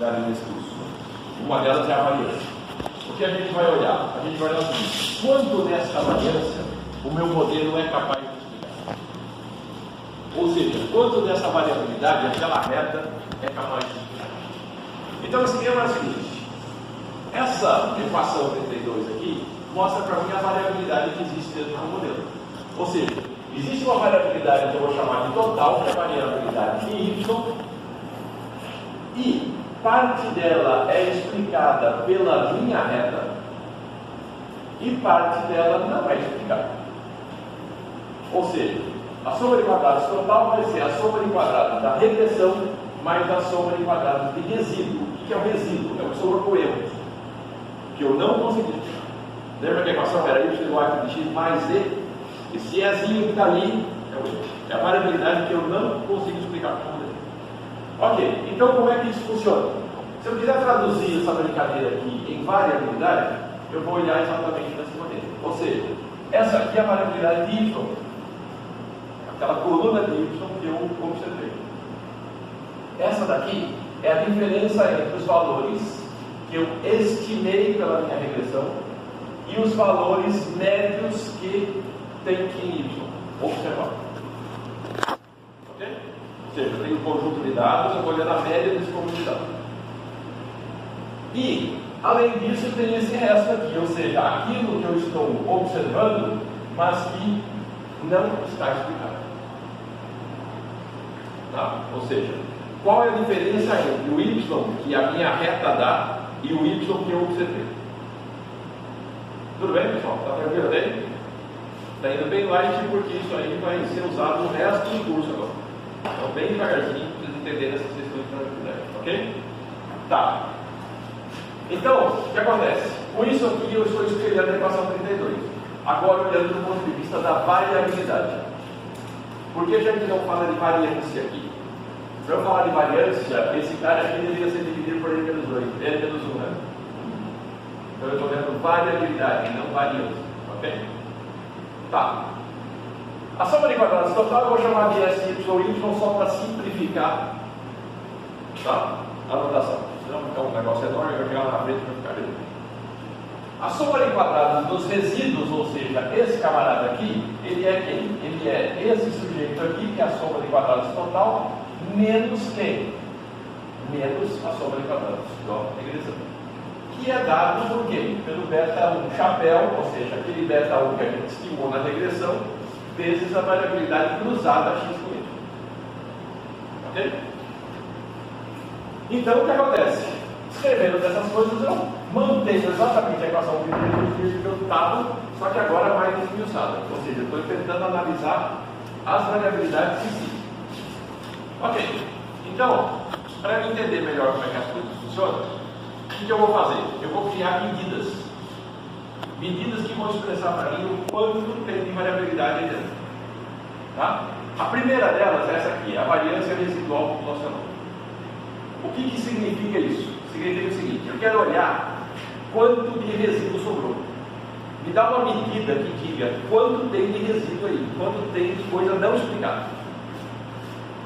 ali nesse curso. Uma delas é a variância. O que a gente vai olhar? A gente vai olhar o seguinte: quanto dessa variância o meu modelo é capaz de explicar? Ou seja, quanto dessa variabilidade, aquela reta, é capaz de explicar? Então, esse esquema é o seguinte: essa equação 32 aqui mostra para mim a variabilidade que existe dentro do modelo. Ou seja, existe uma variabilidade que eu vou chamar de total, que é a variabilidade de y, e parte dela é explicada pela linha reta e parte dela não é explicada. Ou seja, a soma de quadrados total vai ser a soma de quadrados da regressão mais a soma de quadrados de resíduo. O que é o resíduo? É o soma com erros, que eu não consegui explicar. Lembra que a equação era y igual a de x mais z? Esse ezinho que está ali é o erro. É a variabilidade que eu não consigo explicar com o modelo. Ok, então como é que isso funciona? Se eu quiser traduzir essa brincadeira aqui em variabilidade, eu vou olhar exatamente dessa maneira. Ou seja, essa aqui é a variabilidade de y, aquela coluna de y que eu observei. Essa daqui é a diferença entre os valores que eu estimei pela minha regressão e os valores médios que tem que em y observar. Ok? Ou seja, eu tenho um conjunto de dados, eu vou olhar a média desse conjunto de dados. E, além disso, eu tenho esse resto aqui, ou seja, aquilo que eu estou observando, mas que não está explicado. Tá? Ou seja, qual é a diferença entre o y que a minha reta dá e o y que eu observei? Tudo bem, pessoal? Está tranquilo aí? Está indo bem light porque isso aí vai ser usado no resto do curso agora. Então, bem devagarzinho, para vocês entenderem essas questões de tranquilidade, ok? Tá. Então, o que acontece? Com isso aqui eu estou escrevendo a equação 32. Agora, olhando do ponto de vista da variabilidade. Por que a gente não fala de variância aqui? Para eu falar de variância, esse cara aqui deveria ser dividido por n menos 2, n menos 1, né? Então eu estou vendo variabilidade, não variância, ok? Tá. A soma de quadrados total eu vou chamar de SY só para simplificar, tá? A anotação. Senão ficar um negócio enorme, vai chegar lá na frente e vai ficar grande. A soma de quadrados dos resíduos, ou seja, esse camarada aqui, ele é quem? Ele é esse sujeito aqui, que é a soma de quadrados total, menos quem? Menos a soma de quadrados da regressão. Que é dado por quê? Pelo beta1 chapéu, ou seja, aquele beta1 que a gente estimou na regressão, vezes a variabilidade cruzada x com y. Ok? Então, o que acontece? Escrevendo dessas coisas, eu mantenho exatamente a equação que eu estava, só que agora mais esmiuçada. Ou seja, eu estou tentando analisar as variabilidades em si. Ok. Então, para entender melhor como é que as coisas funcionam, o que eu vou fazer? Eu vou criar medidas. Medidas que vão expressar para mim o quanto tem de variabilidade aí dentro. Tá? A primeira delas é essa aqui, a variância residual populacional. O que significa isso? Significa o seguinte: eu quero olhar quanto de resíduo sobrou. Me dá uma medida que diga quanto tem de resíduo aí, quanto tem de coisa não explicada.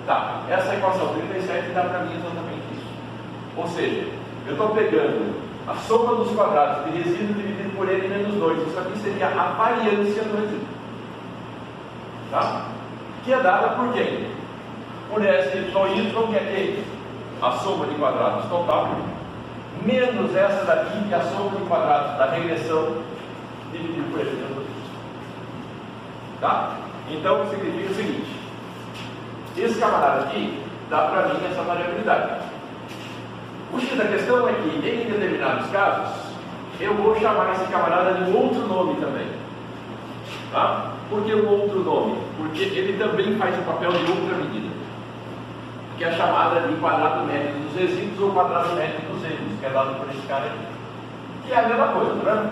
Tá, essa equação 37 dá para mim exatamente isso. Ou seja, eu estou pegando a soma dos quadrados de resíduo dividido por n menos 2. Isso aqui seria a variância do resíduo. Tá? Que é dada por quem? Por SY, que é quem? A soma de quadrados total, menos essa daqui, que é a soma de quadrados da regressão, dividido por n menos 2. Tá? Então, significa o seguinte: esse camarada aqui dá para mim essa variabilidade. O X da questão é que, em determinados casos, eu vou chamar esse camarada de um outro nome também. Tá? Por que um outro nome? Porque ele também faz o papel de outra medida, que é a chamada de quadrado médio dos resíduos ou quadrado médio dos erros, que é dado por esse cara aqui. Que é a mesma coisa, né?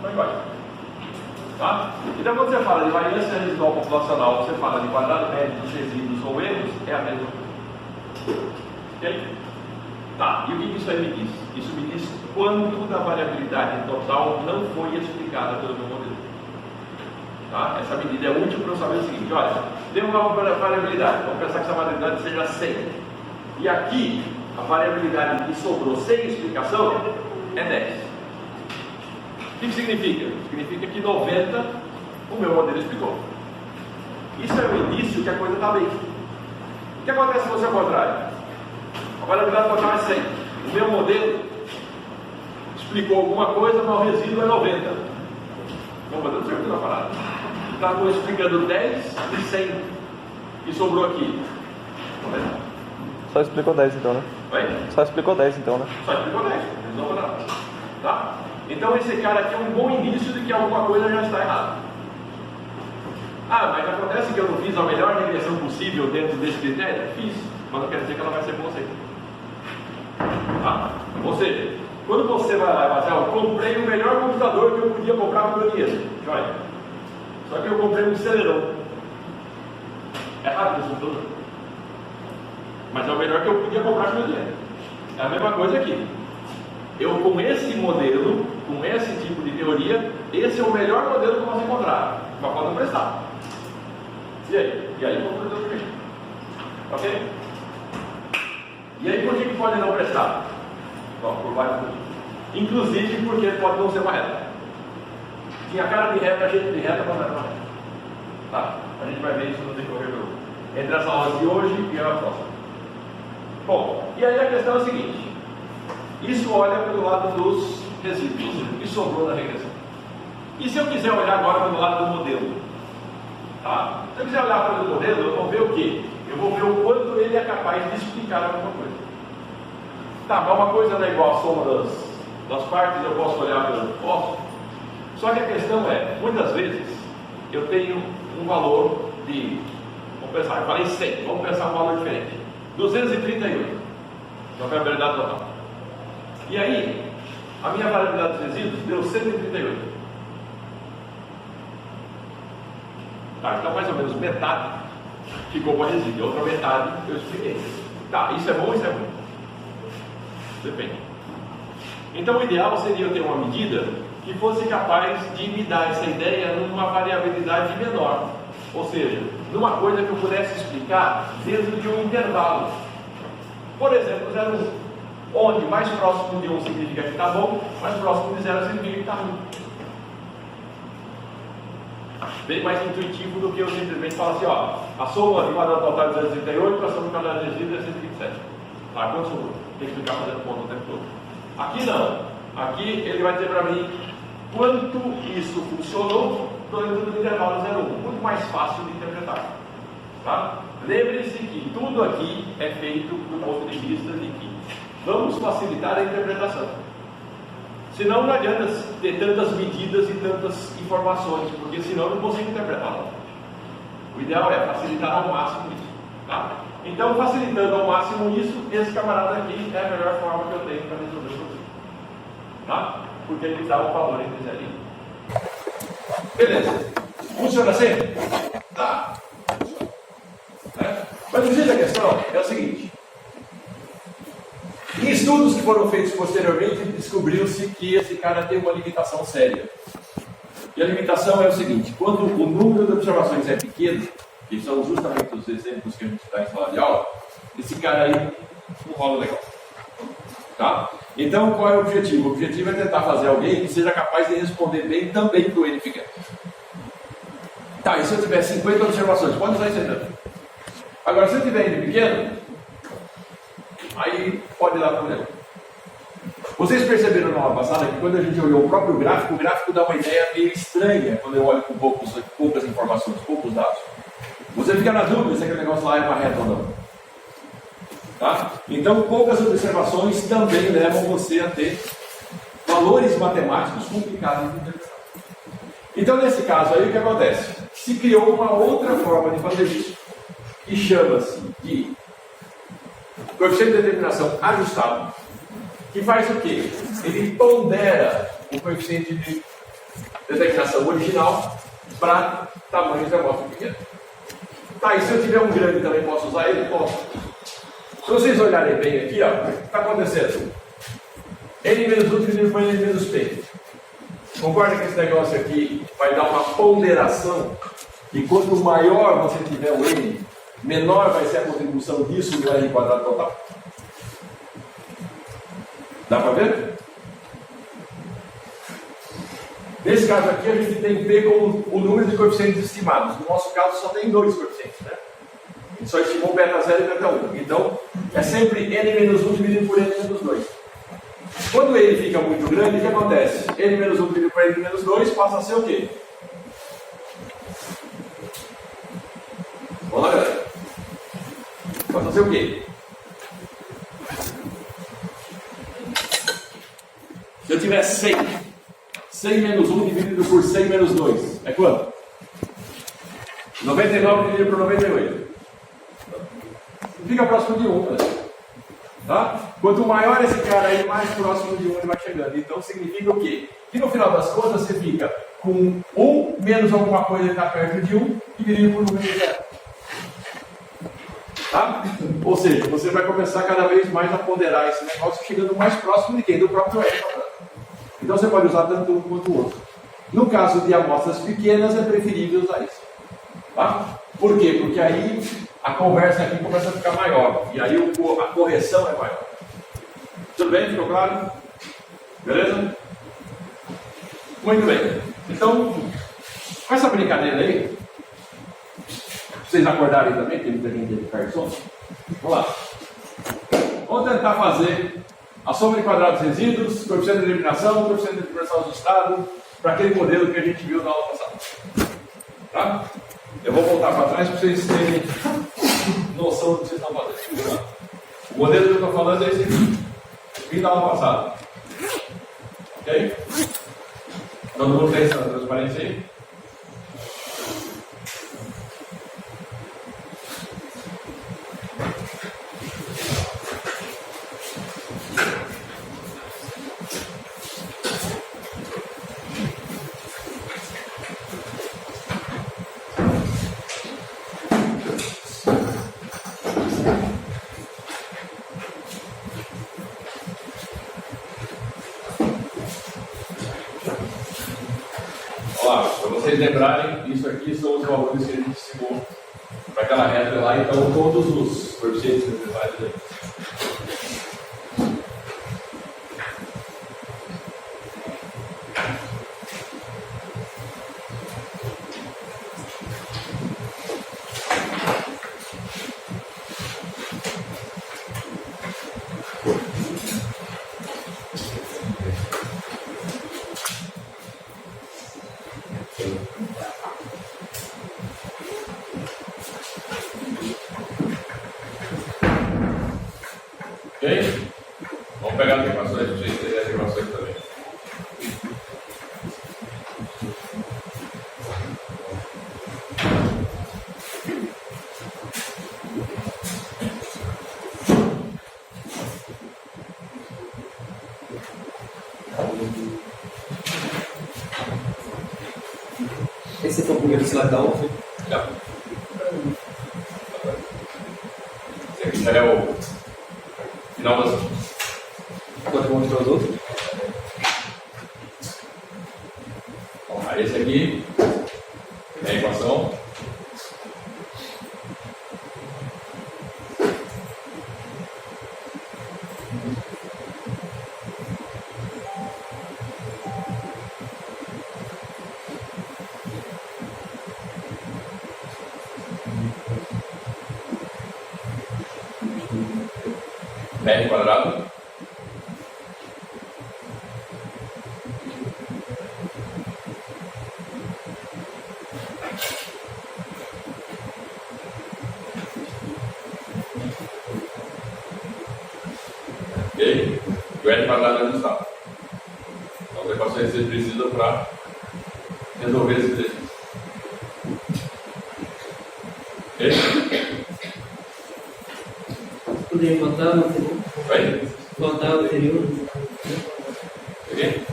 Não é igual. Tá? Então, quando você fala de variância residual populacional, você fala de quadrado médio dos resíduos ou erros, é a mesma coisa. Ok? Tá, e o que isso aí me diz? Isso me diz quanto da variabilidade total não foi explicada pelo meu modelo. Tá? Essa medida é útil para eu saber o seguinte: olha, tem uma variabilidade, vamos pensar que essa variabilidade seja 100. E aqui a variabilidade que sobrou sem explicação é 10. O que significa? Significa que 90 o meu modelo explicou. Isso é o início que a coisa está bem. O que acontece se fosse ao contrário? A variabilidade total é 100. O meu modelo explicou alguma coisa, mas o resíduo é 90. Meu modelo serviu na parada. Está explicando 10 e 100 que sobrou aqui. Só explicou 10 então, né? Oi? Só explicou 10 então, né? Só explicou 10, não resolveu nada. Tá? Então esse cara aqui é um bom indício de que alguma coisa já está errada. Ah, mas acontece que eu não fiz a melhor regressão possível dentro desse critério? Fiz, mas não quer dizer que ela vai ser boa sempre. Tá? Ou seja, quando você vai lá e fala, eu comprei o melhor computador que eu podia comprar com o meu dinheiro. Joia. Só que eu comprei um Celeron. É raro esse computador. Mas é o melhor que eu podia comprar com o meu dinheiro. É a mesma coisa aqui. Eu, com esse modelo, com esse tipo de teoria, esse é o melhor modelo que eu posso encontrar. Mas pode não prestar. E aí? E aí vamos fazer o quê? Ok? E aí por que pode não prestar? Bom, por vários motivos. Inclusive porque pode não ser uma reta. Tinha cara de reta, jeito de reta, mas não era uma reta. Tá? A gente vai ver isso no decorrer entre as aulas de hoje e a próxima. Bom, e aí a questão é a seguinte. Isso olha pelo lado dos resíduos, o que sobrou na regressão. E se eu quiser olhar agora pelo lado do modelo? Tá? Se eu quiser olhar pelo modelo, eu vou ver o quê? Eu vou ver o quanto ele é capaz de explicar alguma coisa. Tá, mas uma coisa não é igual a soma das partes, eu posso olhar pelo posso. Só que a questão é, muitas vezes, eu tenho um valor de, vamos pensar, eu falei 100, vamos pensar um valor diferente. 238, na variabilidade total. E aí, a minha variabilidade dos resíduos deu 138. Tá, então mais ou menos metade ficou para resíduo, a outra metade eu expliquei. Tá, isso é bom ou isso é ruim? Depende. Então o ideal seria eu ter uma medida que fosse capaz de me dar essa ideia numa variabilidade menor. Ou seja, numa coisa que eu pudesse explicar dentro de um intervalo. Por exemplo, 0,1. Onde mais próximo de 1 significa que está bom, mais próximo de 0 significa que está ruim. Bem mais intuitivo do que eu simplesmente falar assim, ó, a soma de quadrado total é 238, a soma de quadrado de resíduo é 127. Tá, quanto sobrou? Tem que ficar fazendo conta o tempo todo. Aqui não. Aqui ele vai dizer para mim quanto isso funcionou dentro do intervalo 0,1. Muito mais fácil de interpretar. Tá? Lembre-se que tudo aqui é feito do ponto de vista de que vamos facilitar a interpretação. Senão não adianta ter tantas medidas e tantas informações, porque senão eu não consigo interpretá-la. O ideal é facilitar ao máximo isso. Tá? Então, facilitando ao máximo isso, esse camarada aqui é a melhor forma que eu tenho para resolver o problema. Tá? Porque ele dá o valor entre 0 e 1. Beleza. Funciona assim? Tá. Mas o jeito da questão é o seguinte. Em estudos que foram feitos posteriormente, descobriu-se que esse cara tem uma limitação séria. E a limitação é o seguinte: quando o número de observações é pequeno, que são justamente os exemplos que a gente dá em sala de aula, esse cara aí não rola legal. Tá? Então, qual é o objetivo? O objetivo é tentar fazer alguém que seja capaz de responder bem também para o N pequeno. Tá, e se eu tiver 50 observações, pode usar isso aí. Agora, se eu tiver N pequeno, aí pode dar problema. Vocês perceberam na aula passada que quando a gente olhou o gráfico dá uma ideia meio estranha quando eu olho com poucas informações, poucos dados. Você fica na dúvida se aquele negócio lá é uma reta ou não. Tá? Então, poucas observações também levam você a ter valores matemáticos complicados de interpretar. Então, nesse caso aí, o que acontece? Se criou uma outra forma de fazer isso, que chama-se de coeficiente de determinação ajustado, que faz o quê? Ele pondera o coeficiente de determinação original para tamanhos de amostra pequena. Tá, e se eu tiver um grande também posso usar ele? Posso. Se vocês olharem bem aqui, ó, o que está acontecendo? N menos 1 dividido por N menos P. Concorda que esse negócio aqui vai dar uma ponderação? E quanto maior você tiver o N, menor vai ser a contribuição disso no R quadrado total. Dá para ver? Nesse caso aqui, a gente tem P como o número de coeficientes estimados. No nosso caso, só tem 2 coeficientes, né? A gente só estimou beta 0 e beta 1. Então, é sempre n-1 dividido por n-2. Quando ele fica muito grande, o que acontece? n-1 dividido por n-2 passa a ser o quê? Vamos lá, galera. Passa a ser o quê? Se eu tiver 100 menos 1 dividido por 100 menos 2, é quanto? 99 dividido por 98. Fica próximo de 1, né? Tá? Quanto maior esse cara aí, mais próximo de 1 ele vai chegando. Então significa o quê? Que no final das contas você fica com 1 menos alguma coisa que está perto de 1 dividido por número de 0. Tá? Ou seja, você vai começar cada vez mais a ponderar esse negócio, chegando mais próximo de quem? Do próprio R. Então você pode usar tanto um quanto o outro. No caso de amostras pequenas, é preferível usar isso. Tá? Por quê? Porque aí a conversa aqui começa a ficar maior. E aí a correção é maior. Tudo bem? Ficou claro? Beleza? Muito bem. Então, com essa brincadeira aí, vocês acordarem também, tem muita gente de cartão. Vamos lá. Vamos tentar fazer a soma de quadrados resíduos, coeficiente de eliminação, coeficiente de diversão ajustado, para aquele modelo que a gente viu na aula passada. Tá? Eu vou voltar para trás para vocês terem noção do que vocês estão fazendo. Tá? O modelo que eu estou falando é esse aqui. Vim da aula passada. Ok? Todo mundo tem essa transparência aí? Para vocês lembrarem, isso aqui são os valores que a gente estimou para aquela reta lá, então todos os coeficientes necessários aí. Ok? Vamos pegar as equações para vocês terem as equações também. Esse foi o primeiro slide da aula? Já. Esse aqui já é o final das aulas. Agora vamos mostrar os outros. Bom, aí esse aqui é a equação. R quadrado. Ok? E o R quadrado é ajustado. Então, as equações que você precisa para resolver esse exercício. Ok? Poderia botar no anterior? Vai? Botar o anterior? Ok?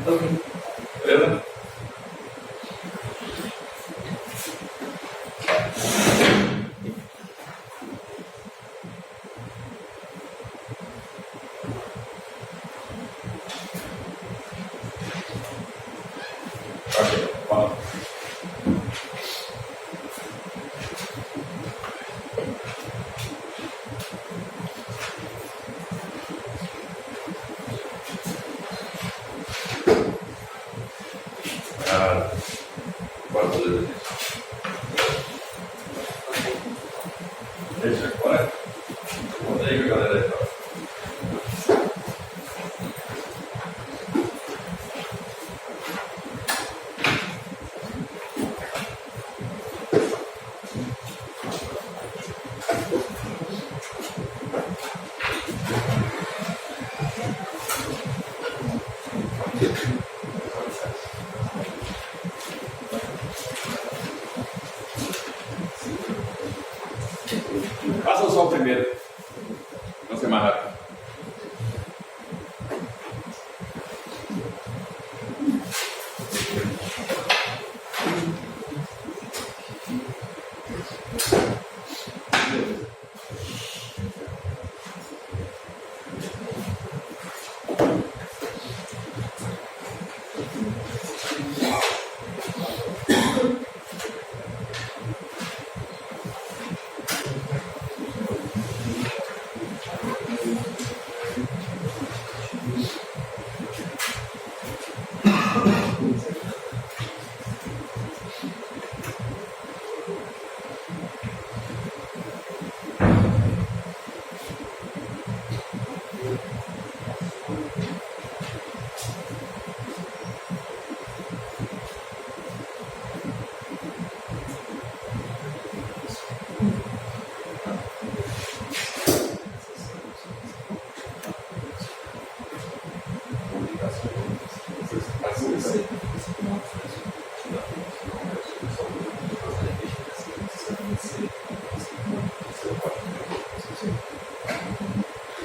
Ok. Beleza? Ok, vamos lá. Bora fazer isso. Deixa, bora. Conta aí com a galera aí, tá? Passa o sol primeiro. Não ser mais rápido.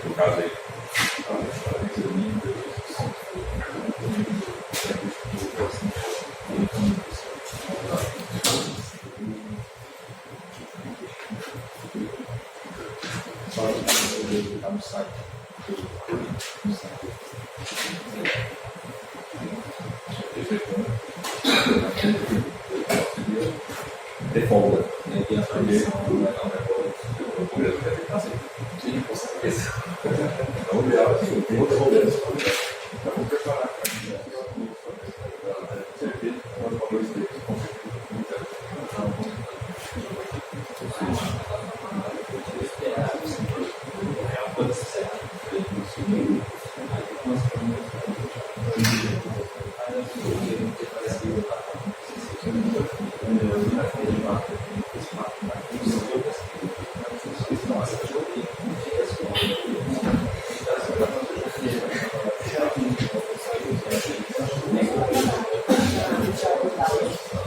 No caso aí. De folga, né? E aprender o primeiro vai ter que fazer. Sim, com certeza. Vamos ver, assim, tem outro rolê. Vamos preparar para certeza, quando falou isso aí, com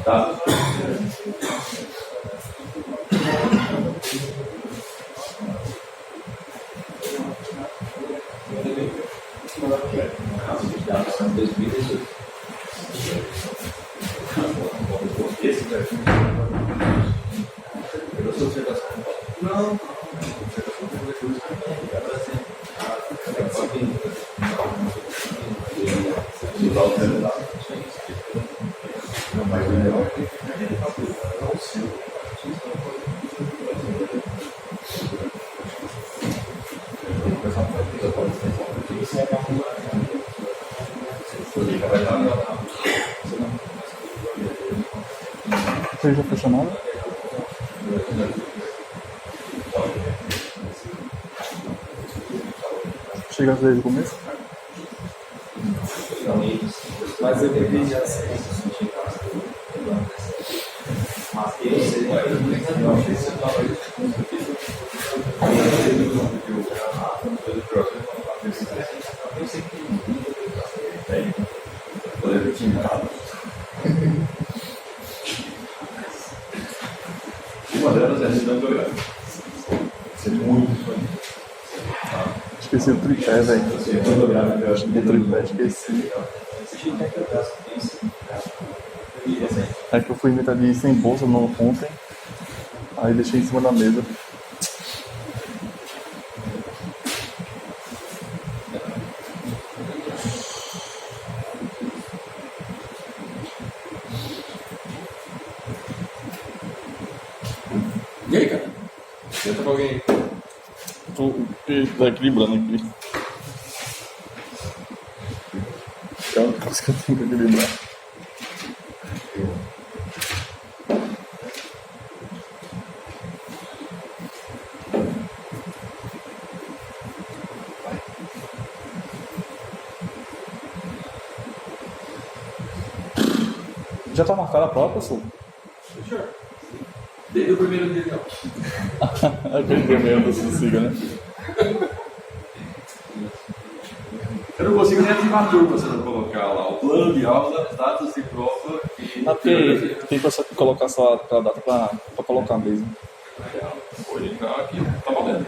tá? Não. Você já fez chamada? Chega desde o começo? Mas eu bebi já sei. Mas eu sei. Uma delas é a região geográfica. Isso é muito disponível. Esqueci o tripé, velho. Acho que o tripé, esqueci. É que eu fui inventar de ir sem bolsa ontem. Aí deixei em cima da mesa. E aí, cara? Tenta com alguém. Tá equilibrando aqui. É uma coisa que eu tenho que equilibrar. Já está marcada a prova, professor? Senhor. Desde o primeiro dia, então. Aquele primeiro do siga, né? Eu não consigo nem ativar a turma se eu não colocar lá o plano de aula, datas de prova e... Porque tem pessoa que colocar só aquela data para colocar mesmo. Vou ligar aqui, tá valendo.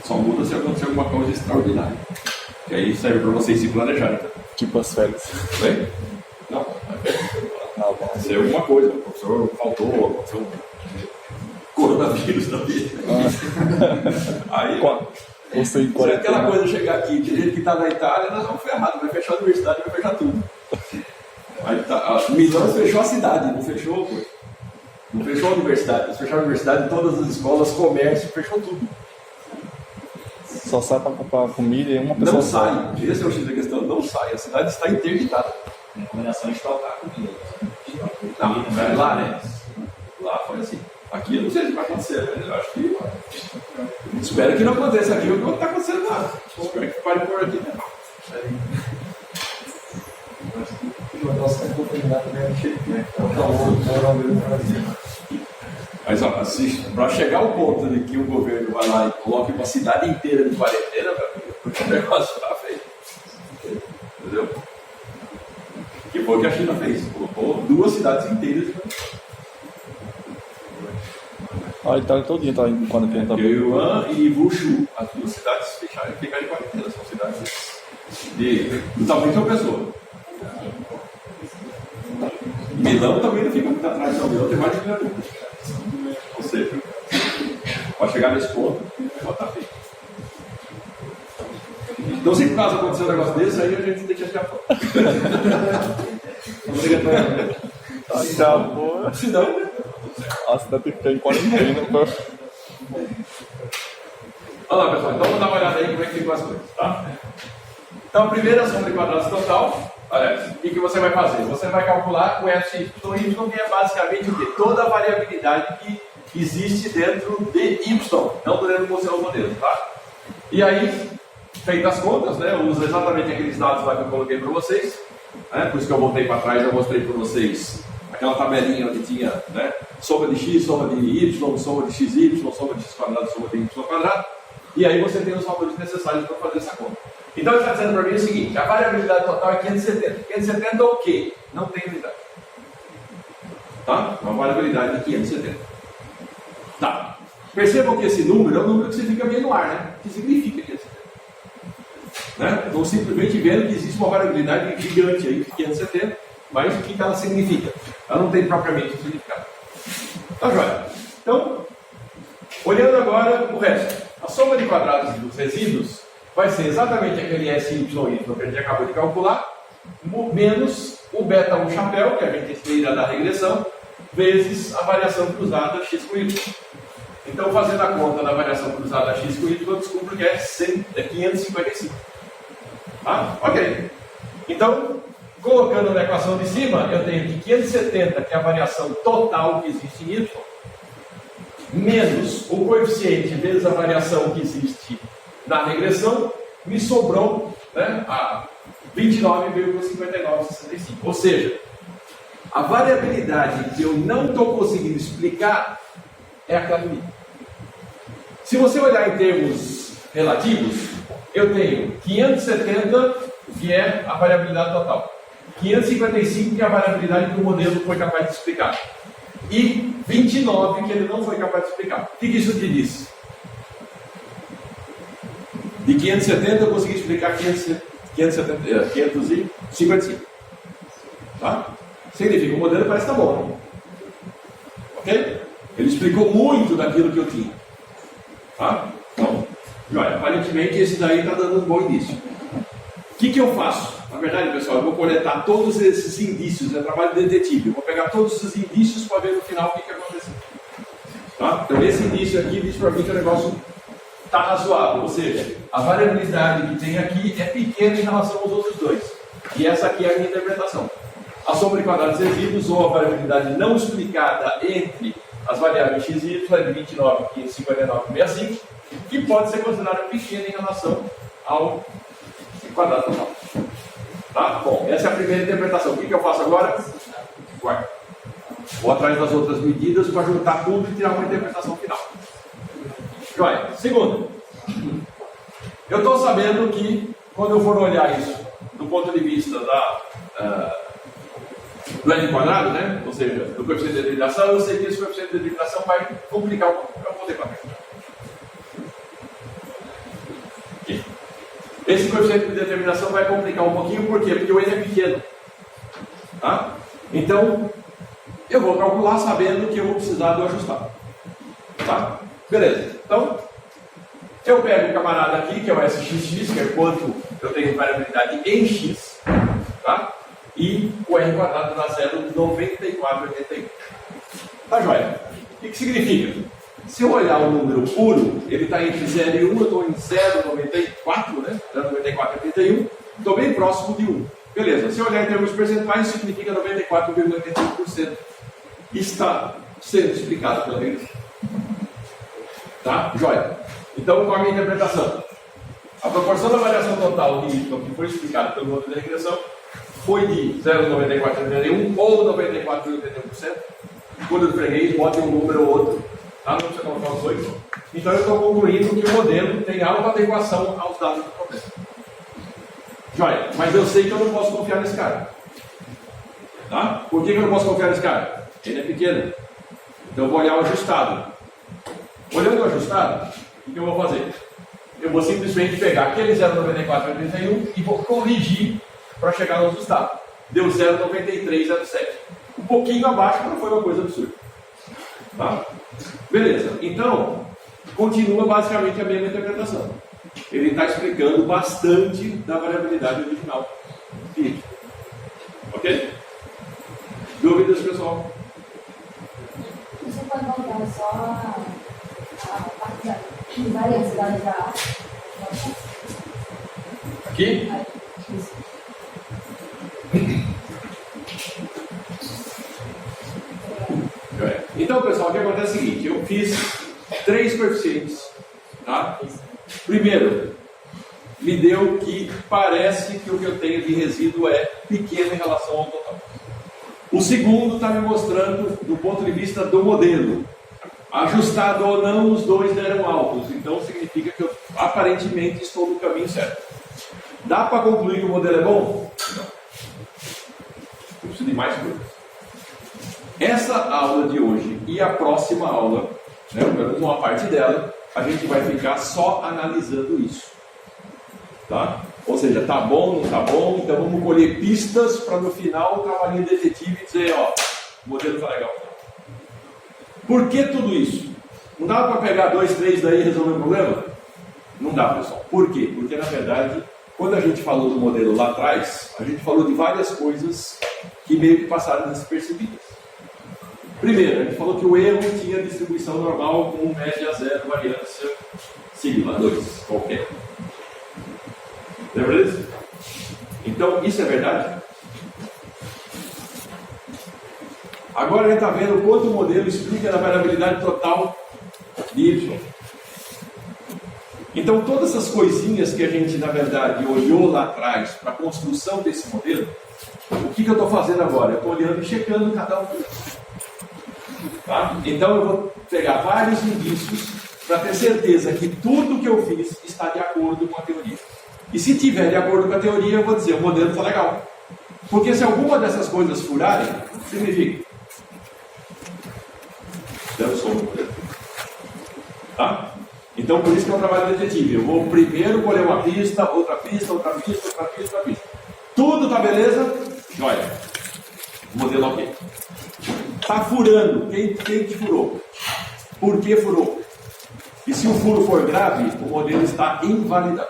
Só muda se acontecer alguma coisa extraordinária. Que aí serve para vocês se planejarem. Tipo as férias. Bem? Não. Não, bom. Se alguma coisa, o professor faltou, aconteceu um coronavírus da vida. Aí, Você em se quarentena. aquela coisa chegar aqui, de jeito que está na Itália, nós vamos ferrar, vai fechar a universidade, vai fechar tudo. Aí tá, Milão fechou a cidade, não fechou, pô. Não fechou a universidade, eles fecharam a universidade, todas as escolas, comércio, fechou tudo. Só sai para comprar comida e uma pessoa Não sai, esse é o X da questão, não sai, a cidade está interditada. Recomendação é estocar comida. Não, mas lá, né? Lá foi assim. Aqui eu não sei se vai acontecer, mas eu acho que. Espero que não aconteça aqui o que está acontecendo lá. Espero que pare por aqui, né? Nossa oportunidade também é Mas ó, para chegar ao ponto de que o governo vai lá e coloque uma cidade inteira de quarentena, o negócio está feio. Entendeu? Que foi o que a China fez. Colocou 2 cidades inteiras. A Itália todinha está em quarentena também. Yuan e Wushu, as 2 cidades ficaram em quarentena. São cidades do tamanho de uma pessoa. Milão também não fica muito atrás, não. Milão tem mais de 1 milhão. Ou seja, para chegar nesse ponto, vai estar feio. Então, se por causa acontecer um negócio desse, aí a gente tem que achar fora. Tá boa. Se não, A cidade tem que ficar em quarentena. olha lá, pessoal. Então, vamos dar uma olhada aí como é que ficam as coisas, tá? Então, a primeira soma de quadrados total. Olha, o que você vai fazer? Você vai calcular o f y, que é basicamente o quê? Toda a variabilidade que existe dentro de y, não dentro do seu modelo, tá? E aí, feitas as contas, né, eu uso exatamente aqueles dados lá que eu coloquei para vocês, né, por isso que eu voltei para trás, eu mostrei para vocês aquela tabelinha onde tinha, né, soma de x, soma de y, soma de xy, soma de x quadrado, soma de y quadrado, e aí você tem os valores necessários para fazer essa conta. Então ele está dizendo para mim o seguinte: a variabilidade total é 570. 570 é o quê? Não tem unidade. Tá? Uma variabilidade de 570. Tá. Percebam que esse número é um número que você fica meio no ar, né? O que significa 570? Né? Então simplesmente vendo que existe uma variabilidade gigante aí de 570, mas o que ela significa? Ela não tem propriamente um significado. Tá joia? Então, olhando agora o resto. A soma de quadrados dos resíduos vai ser exatamente aquele SY que a gente acabou de calcular, menos o beta 1 chapéu, que a gente tira da regressão, vezes a variação cruzada x com y. Então, fazendo a conta da variação cruzada x com y, eu descubro que é 555. Tá? Ok. Então, colocando na equação de cima, eu tenho que 570, que é a variação total que existe em y, menos o coeficiente vezes a variação que existe na regressão, me sobrou, né, a 29,5965. Ou seja, a variabilidade que eu não estou conseguindo explicar é aquela ali. Se você olhar em termos relativos, eu tenho 570, que é a variabilidade total. 555, que é a variabilidade que o modelo foi capaz de explicar. E 29, que ele não foi capaz de explicar. O que isso te diz? De 570 eu consegui explicar 555. Tá? Significa que o modelo parece estar bom. Né? Ok? Ele explicou muito daquilo que eu tinha. Tá? Então, olha, aparentemente esse daí está dando um bom início. O que eu faço? Na verdade, pessoal, eu vou coletar todos esses indícios, é trabalho de detetive. Eu vou pegar todos os indícios para ver no final o que aconteceu. Tá? Então esse indício aqui diz para mim que o negócio está razoável, ou seja, a variabilidade que tem aqui é pequena em relação aos outros dois. E essa aqui é a minha interpretação. A soma de quadrados resíduos ou a variabilidade não explicada entre as variáveis x e y é de 29,559,65, que pode ser considerada pequena em relação ao quadrado total. Tá? Bom, essa é a primeira interpretação. O que eu faço agora? Guarda. Vou atrás das outras medidas para juntar tudo e tirar uma interpretação final. Joia. Segundo, eu estou sabendo que, quando eu for olhar isso do ponto de vista do N quadrado, né? Ou seja, do coeficiente de determinação, eu sei que esse coeficiente de determinação vai complicar um pouco. Eu vou ter para frente. Esse coeficiente de determinação vai complicar um pouquinho, por quê? Porque o N é pequeno. Tá? Então, eu vou calcular sabendo que eu vou precisar do ajustado. Tá? Beleza. Então, eu pego o camarada aqui, que é o SXX, que é quanto eu tenho de variabilidade em X, tá? E o R quadrado dá 0,9481. Tá joia? O que significa? Se eu olhar o número puro, ele está entre 0 e 1, eu estou em 0,94, né? 0,9481, estou bem próximo de 1. Beleza, se eu olhar em termos percentuais, significa 94,85%. Está sendo explicado pela regra. Tá? Joia. Então, qual a minha interpretação? A proporção da variação total de Y que foi explicada pelo modelo de regressão foi de 0,9481 ou 94,81%. Quando eu freguei, bote um número ou outro. Tá? Não precisa colocar os dois. Então, eu estou concluindo que o modelo tem alta adequação aos dados do problema. Joia. Mas eu sei que eu não posso confiar nesse cara. Tá? Por que eu não posso confiar nesse cara? Ele é pequeno. Então, eu vou olhar o ajustado. Olhando o ajustado, o que eu vou fazer? Eu vou simplesmente pegar aquele 0,9481 e vou corrigir para chegar no ajustado. Deu 0,9307. Um pouquinho abaixo, não foi uma coisa absurda. Tá? Beleza. Então, continua basicamente a mesma interpretação. Ele está explicando bastante da variabilidade original. Ok? Dúvidas, pessoal? Você pode voltar só a parte da variação da Aqui? Então, pessoal, o que acontece é o seguinte: eu fiz 3 coeficientes. Tá? Primeiro, me deu que parece que o que eu tenho de resíduo é pequeno em relação ao total. O segundo está me mostrando, do ponto de vista do modelo, ajustado ou não, os dois deram altos. Então, significa que eu aparentemente estou no caminho certo. Dá para concluir que o modelo é bom? Não. Eu preciso de mais coisas. Essa aula de hoje e a próxima aula, né, pelo menos uma parte dela, a gente vai ficar só analisando isso. Tá? Ou seja, tá bom, não tá bom, então vamos colher pistas para no final o trabalhinho detetive dizer, ó, o modelo tá legal. Por que tudo isso? Não dá para pegar 2, 3 daí e resolver o problema? Não dá, pessoal. Por quê? Porque, na verdade, quando a gente falou do modelo lá atrás, a gente falou de várias coisas que meio que passaram despercebidas. Primeiro, a gente falou que o erro tinha distribuição normal com média zero, variância sigma 2, qualquer. Lembra disso? Então, isso é verdade? Agora a gente está vendo quanto o modelo explica a variabilidade total de Y. Então, todas essas coisinhas que a gente, na verdade, olhou lá atrás para a construção desse modelo, o que eu estou fazendo agora? Eu estou olhando e checando cada um deles. Tá? Então, eu vou pegar vários indícios para ter certeza que tudo que eu fiz está de acordo com a teoria. E se tiver de acordo com a teoria, eu vou dizer, o modelo está legal. Porque se alguma dessas coisas furarem, significa deu som no modelo. Tá? Então, por isso que é um trabalho detetive. Eu vou primeiro colher uma pista, outra pista, outra pista, outra pista, outra pista. Tudo tá beleza? Joia. Modelo ok. Tá furando. Quem que furou? Por que furou? E se o furo for grave, o modelo está invalidado.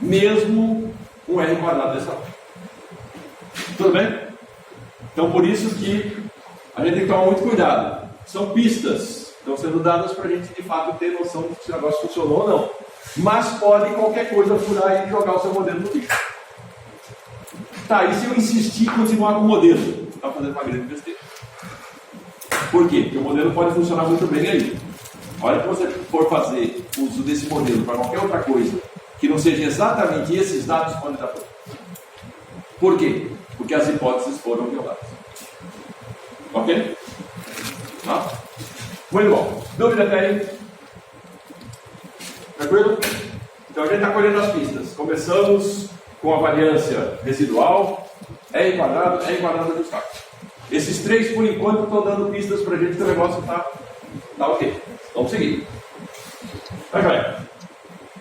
Mesmo um R quadrado dessa hora. Tudo bem? Então, por isso que a gente tem que tomar muito cuidado. São pistas, estão sendo dadas para a gente de fato ter noção se o negócio funcionou ou não. Mas pode qualquer coisa furar e jogar o seu modelo no lixo. Tá, e se eu insistir em continuar com o modelo? Está fazendo uma grande besteira. Por quê? Porque o modelo pode funcionar muito bem aí. A hora que você for fazer uso desse modelo para qualquer outra coisa que não seja exatamente esses dados, pode dar problema. Por quê? Porque as hipóteses foram violadas. Ok? Tá? Muito bom. Dúvida até aí? Tranquilo? Então a gente está colhendo as pistas. Começamos com a variância residual, R quadrado ajustado. Esses três, por enquanto, estão dando pistas para a gente que o negócio está ok. Vamos seguir. Vai, vai.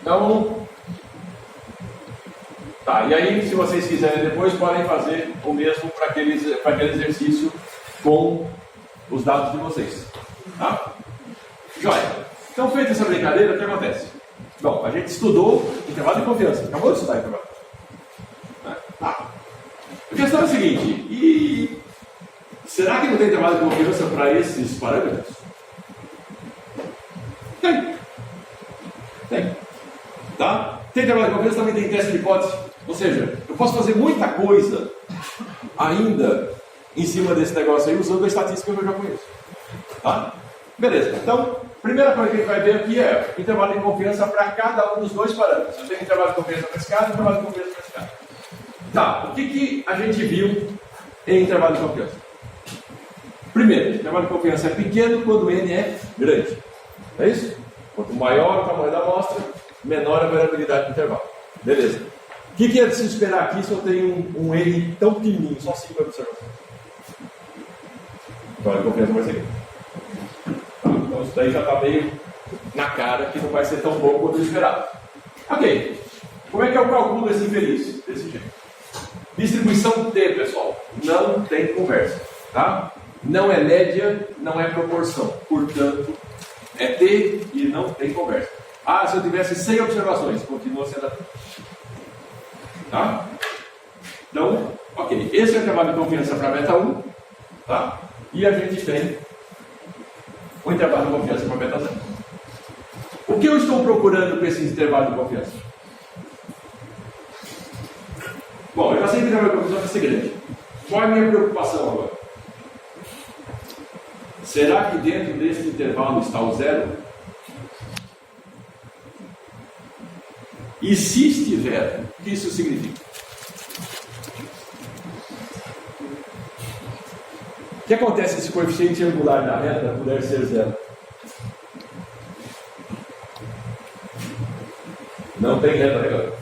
Então, tá, e aí, se vocês quiserem depois, podem fazer o mesmo para aquele exercício com os dados de vocês. Tá? Joia. Então, feita essa brincadeira, o que acontece? Bom, a gente estudou intervalo de confiança. Acabou de estudar intervalo. Tá. A questão é a seguinte, e será que não tem intervalo de confiança para esses parâmetros? Tem. Tem. Tá? Tem intervalo de confiança, também tem teste de hipótese. Ou seja, eu posso fazer muita coisa ainda em cima desse negócio aí, usando a estatística que eu já conheço. Tá? Beleza. Então, primeira coisa que a gente vai ver aqui é o intervalo de confiança para cada um dos dois parâmetros. Eu tenho intervalo de confiança para esse cara e intervalo de confiança para esse cara. Tá, o que a gente viu em intervalo de confiança? Primeiro, intervalo de confiança é pequeno quando N é grande. É isso? Quanto maior o tamanho da amostra, menor a variabilidade do intervalo. Beleza. O que é de se esperar aqui se eu tenho um N tão pequenininho, só 5 observações? Intervalo de confiança vai ser grande. Tá, então isso daí já está meio na cara que não vai ser tão bom quanto eu esperava. Ok. Como é que eu calculo esse infeliz? Desse jeito. Distribuição T, pessoal, não tem conversa, tá? Não é média, não é proporção, portanto, é T e não tem conversa. Ah, se eu tivesse 100 observações, continua sendo T. Tá? Então, ok, esse é o intervalo de confiança para beta 1, tá? E a gente tem o intervalo de confiança para beta 0. O que eu estou procurando com esse intervalo de confiança? Bom, eu já sei que o intervalo de confiança vai ser grande. Qual é a minha preocupação agora? Será que dentro desse intervalo está o zero? E se estiver, o que isso significa? O que acontece se o coeficiente angular da reta puder ser zero? Não tem reta, né, galera?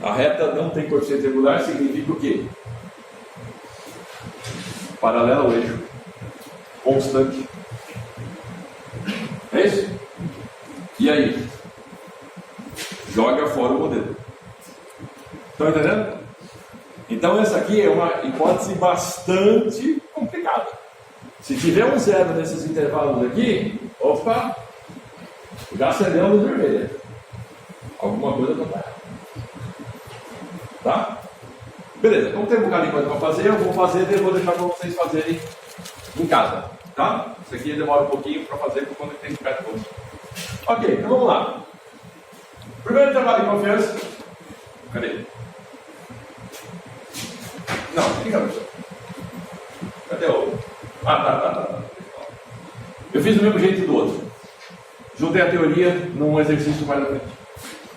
A reta não tem coeficiente angular significa o quê? Paralela ao eixo, constante. É isso? E aí? Joga fora o modelo. Estão entendendo? Então essa aqui é uma hipótese bastante complicada. Se tiver um zero nesses intervalos aqui, opa, já acendeu a luz vermelha. Alguma coisa não está. Tá? Beleza, como tem um bocado de coisa para fazer, eu vou fazer e vou deixar para vocês fazerem em casa. Tá? Isso aqui demora um pouquinho para fazer por quando tem que ficar de bolsa. Ok, então vamos lá. Primeiro intervalo de confiança. Cadê? Não, fica no chão. Cadê o. Tá. Eu fiz do mesmo jeito do outro. Juntei a teoria num exercício mais à frente.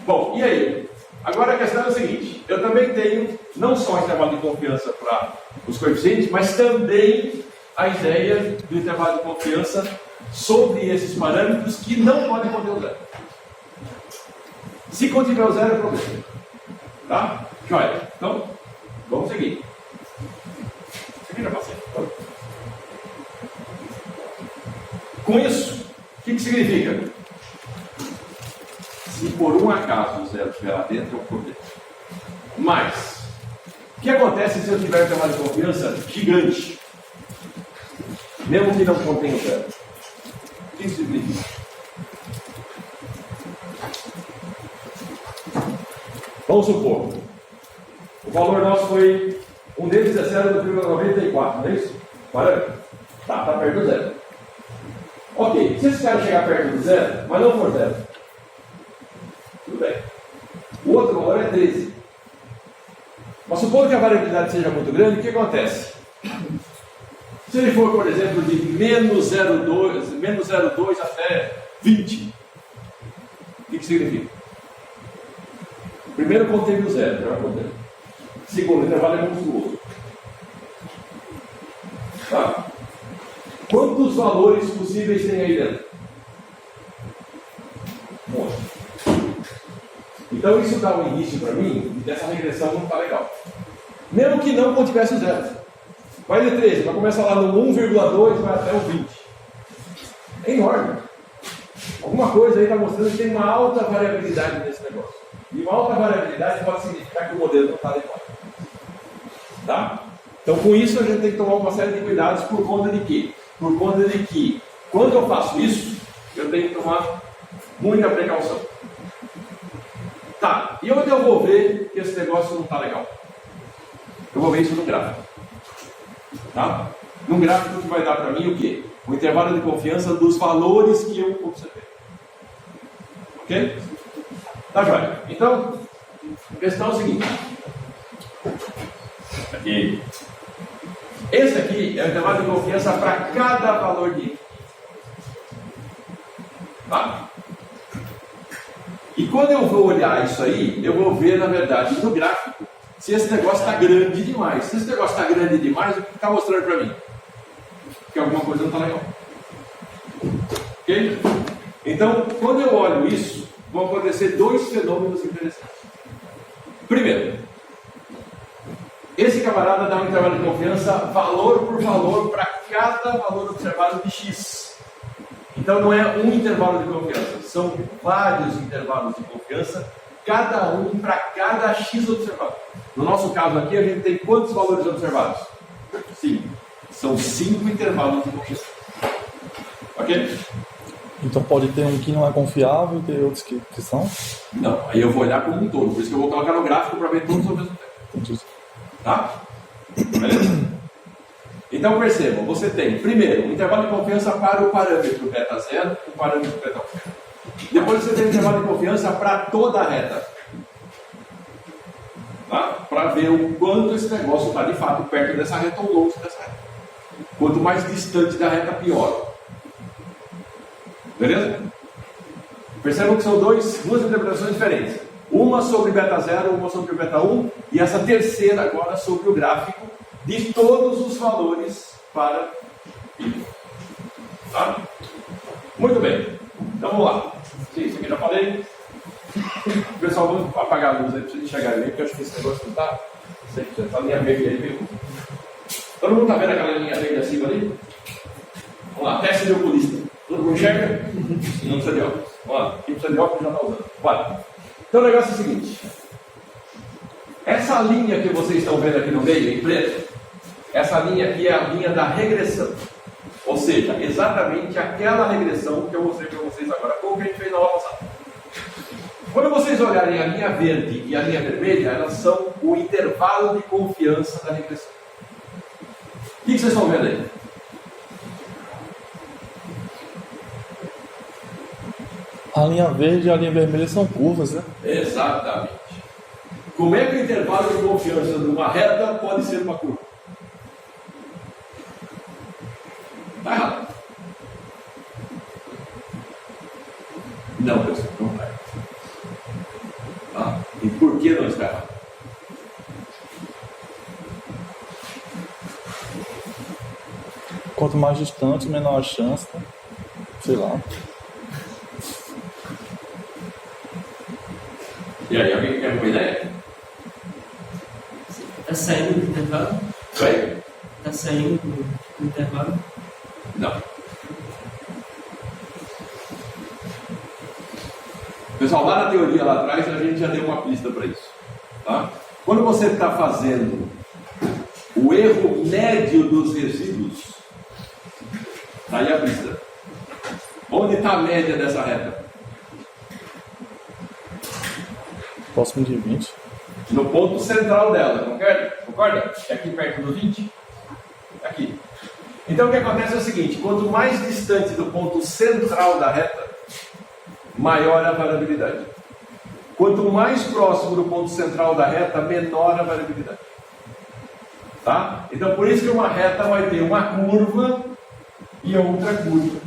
Bom, e aí? Agora a questão é a seguinte: eu também tenho não só o intervalo de confiança para os coeficientes, mas também a ideia do intervalo de confiança sobre esses parâmetros que não podem conter o zero. Se contiver o zero, é problema. Tá? Joia. Então, vamos seguir. Isso aqui já passei. Com isso, o que significa? Se por um acaso o zero estiver lá dentro, é um problema. Mas, o que acontece se eu tiver um intervalo de confiança gigante? Mesmo que não contenha o zero. O que isso significa? Vamos supor, o valor nosso foi, um deles é 0,94, não é isso? Parâmetro? Tá perto do zero. Ok, se esse cara chegar perto do zero, mas não for zero, tudo bem. O outro valor é 13. Mas supondo que a variabilidade seja muito grande, o que acontece? Se ele for, por exemplo, de menos 0,2 até 20, o que significa? Primeiro contém o zero, já vai contendo. Segundo, o intervalo é monstruoso. Tá? Quantos valores possíveis tem aí dentro? Um monte. Então isso dá um início para mim, e dessa regressão não está legal. Mesmo que não contivesse o zero. Vai de 13, vai começar lá no 1,2 vai até o 20. É enorme. Alguma coisa aí está mostrando que tem uma alta variabilidade nesse negócio. E uma alta variabilidade pode significar que o modelo não está legal. Tá? Então com isso a gente tem que tomar uma série de cuidados por conta de quê? Por conta de que quando eu faço isso, eu tenho que tomar muita precaução. Tá, e onde eu vou ver que esse negócio não está legal? Eu vou ver isso no gráfico. Tá? Num gráfico que vai dar para mim o quê? O intervalo de confiança dos valores que eu observei. Ok? Tá, joia? Então, a questão é o seguinte. Aqui. Esse aqui é o intervalo de confiança para cada valor de I. Tá? E quando eu vou olhar isso aí, eu vou ver, na verdade, no gráfico, se esse negócio está grande demais. Se esse negócio está grande demais, o que está mostrando para mim? Que alguma coisa não está legal. Ok? Então, quando eu olho isso, vão acontecer dois fenômenos interessantes. Primeiro, esse camarada dá um intervalo de confiança valor por valor para cada valor observado de X. Então não é um intervalo de confiança, são vários intervalos de confiança, cada um para cada X observado. No nosso caso aqui, a gente tem quantos valores observados? 5. São 5 intervalos de confiança. Ok? Então pode ter um que não é confiável e ter outros que são? Não, aí eu vou olhar como um todo, por isso que eu vou colocar no gráfico para ver todos ao mesmo tempo. Entendi. Tá? Beleza? Então percebam, você tem, primeiro, um intervalo de confiança para o parâmetro beta 0 e o parâmetro beta 1. Depois você tem um intervalo de confiança para toda a reta. Tá? Para ver o quanto esse negócio está de fato perto dessa reta ou longe dessa reta. Quanto mais distante da reta, pior. Beleza? Percebam que são duas interpretações diferentes. Uma sobre beta 0, uma sobre beta 1, e essa terceira agora sobre o gráfico de todos os valores para I. Tá? Muito bem. Então vamos lá. Sim, isso aqui já falei. Pessoal, vamos apagar a luz aí para vocês enxergarem bem, porque eu acho que esse negócio não está 100%. A linha verde aí, viu? Todo mundo está vendo aquela linha verde acima ali? Vamos lá, teste de oculista. Todo mundo enxerga? Não precisa de óculos. Vamos lá, quem precisa de óculos já está usando. Bora. Então o negócio é o seguinte. Essa linha que vocês estão vendo aqui no meio, em preto, essa linha aqui é a linha da regressão. Ou seja, exatamente aquela regressão que eu mostrei para vocês agora, como que a gente fez na aula passada. Quando vocês olharem a linha verde e a linha vermelha, elas são o intervalo de confiança da regressão. O que vocês estão vendo aí? A linha verde e a linha vermelha são curvas, né? Exatamente. Como é que o intervalo de confiança de uma reta pode ser uma curva? Está errado. Não, pessoal, não está errado. Tá? E por que não está errado? Quanto mais distante, menor a chance, né? Sei lá. E aí, alguém quer uma ideia? Está saindo do intervalo? Oi? Está saindo do intervalo? Não. Pessoal, lá na teoria lá atrás a gente já deu uma pista para isso. Tá? Quando você está fazendo o erro médio dos resíduos, está aí a pista. Onde está a média dessa reta? Próximo de 20. No ponto central dela, concorda? É aqui perto do 20? Aqui. Então o que acontece é o seguinte, quanto mais distante do ponto central da reta, maior a variabilidade. Quanto mais próximo do ponto central da reta, menor a variabilidade. Tá? Então por isso que uma reta vai ter uma curva e outra curva.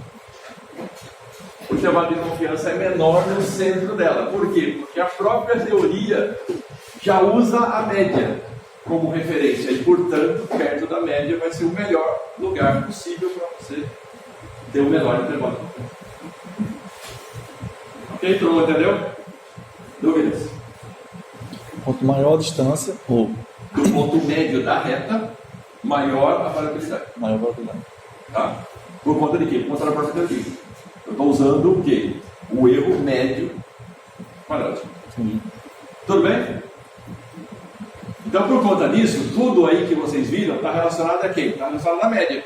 O intervalo de confiança é menor no centro dela. Por quê? Porque a própria teoria já usa a média. como referência e, portanto, perto da média vai ser o melhor lugar possível para você ter o menor intervalo. Ok? Todo mundo entendeu? Dúvidas? Quanto maior a distância, ou Do ponto médio da reta, maior a variabilidade. maior a probabilidade. Tá? Por conta de quê? Por conta da porcentagem. Eu estou usando o quê? O erro médio quadrado. Entendi. Tudo bem? Então, por conta disso, tudo aí que vocês viram está relacionado a quê? Está relacionado à média.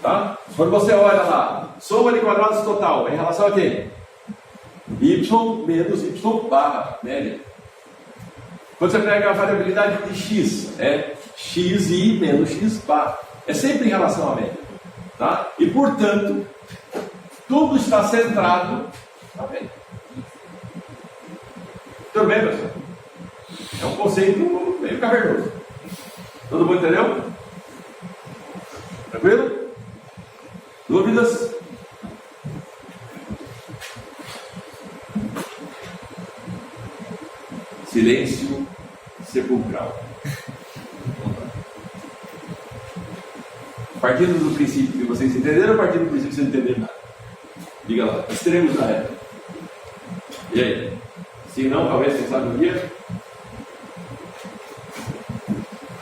Tá? Quando você olha lá, soma de quadrados total, em relação a quê? Y menos Y barra, média. Quando você pega a variabilidade de x, é xi menos x barra. É sempre em relação à média. Tá? E, portanto, tudo está centrado na média. Tudo bem, pessoal? É um conceito meio cavernoso. Todo mundo entendeu? Tranquilo? Dúvidas? Silêncio sepulcral. Partindo do princípio que vocês entenderam ou partindo do princípio que vocês não entenderam nada? Diga lá, extremos da reta. E aí? Se não, talvez quem sabe o dia.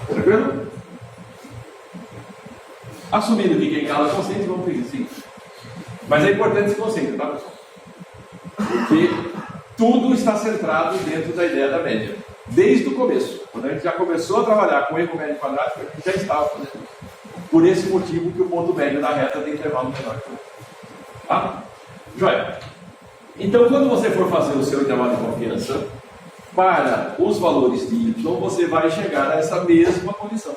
Tranquilo? Assumindo que quem cala consciente, vamos fazer assim. Mas é importante esse conceito, tá, pessoal? Porque tudo está centrado dentro da ideia da média. Desde o começo. Quando a gente já começou a trabalhar com erro médio quadrático, a gente já estava fazendo isso. Por esse motivo que o ponto médio da reta tem intervalo menor que o outro. Tá? Joia. Então, quando você for fazer o seu intervalo de confiança, para os valores de y, você vai chegar a essa mesma condição.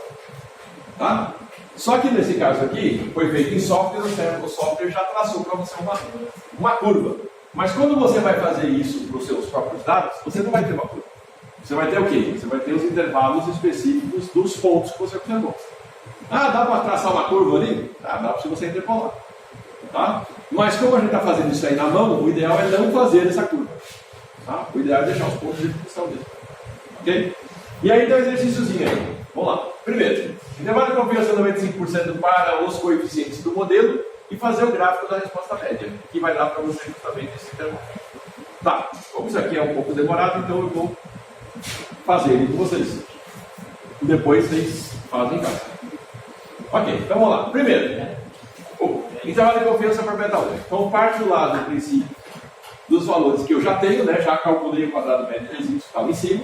Tá? Só que nesse caso aqui, foi feito em software, o software já traçou para você uma curva. Mas quando você vai fazer isso para os seus próprios dados, você não vai ter uma curva. Você vai ter o quê? Você vai ter os intervalos específicos dos pontos que você observou. Ah, dá para traçar uma curva ali? Dá para você interpolar. Tá? Mas como a gente está fazendo isso aí na mão, o ideal é não fazer essa curva. Tá? O ideal é deixar os pontos de função mesmo. Ok? E aí tem um exercíciozinho aí. Vamos lá. Primeiro, intervalo de confiança 95% para os coeficientes do modelo e fazer o gráfico da resposta média, que vai dar para você justamente esse intervalo. Tá, como isso aqui é um pouco demorado, então eu vou fazer ele com vocês. Depois vocês fazem em casa. Ok, então vamos lá. Primeiro, intervalo de confiança para beta 1. Então parto lá do princípio dos valores que eu já tenho, né? Já calculei o quadrado médio de x, estava em cima.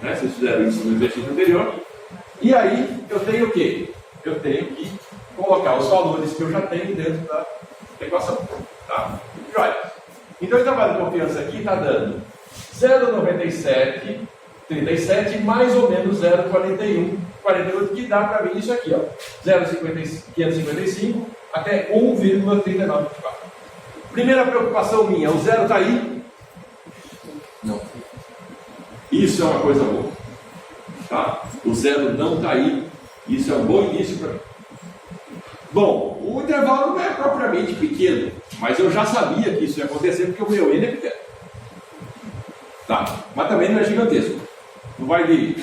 Né? Vocês fizeram isso no exercício anterior. E aí eu tenho o quê? Eu tenho que colocar os valores que eu já tenho dentro da equação. Tá? Joia. Então o intervalo de confiança aqui está dando 0,9737 mais ou menos 0,41, 48, que dá para mim isso aqui, ó. 0,555 até 1,3924. Primeira preocupação minha, o zero está aí? Não. Isso é uma coisa boa. Tá? O zero não está aí. Isso é um bom início para mim. Bom, o intervalo não é propriamente pequeno, mas eu já sabia que isso ia acontecer porque o meu N é pequeno. Tá? Mas também não é gigantesco. Não vai de